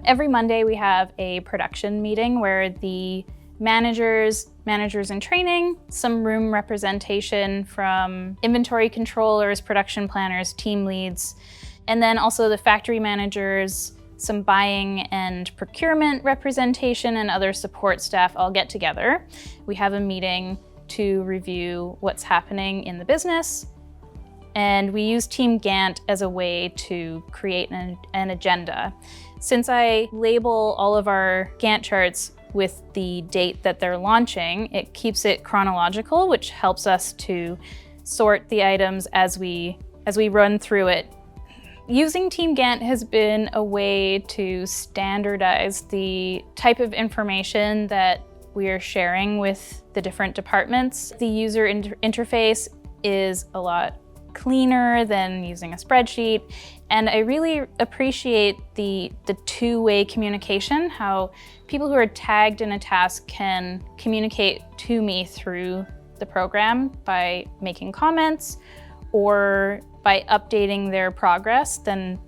Every Monday we have a production meeting where the managers in training, some room representation from inventory controllers, production planners, team leads, and then also the factory managers, some buying and procurement representation, and other support staff all get together. We have a meeting to review what's happening in the business, and we use TeamGantt as a way to create an agenda. Since I label all of our Gantt charts with the date that they're launching, it keeps it chronological, which helps us to sort the items as we run through it. Using TeamGantt has been a way to standardize the type of information that we are sharing with the different departments. The user interface is a lot cleaner than using a spreadsheet, and I really appreciate the two-way communication, how people who are tagged in a task can communicate to me through the program by making comments or by updating their progress. Then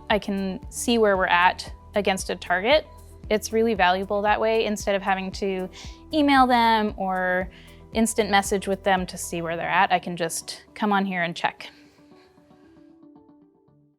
I can see where we're at against a target. It's really valuable that way, instead of having to email them or instant message with them to see where they're at. I can just come on here and check.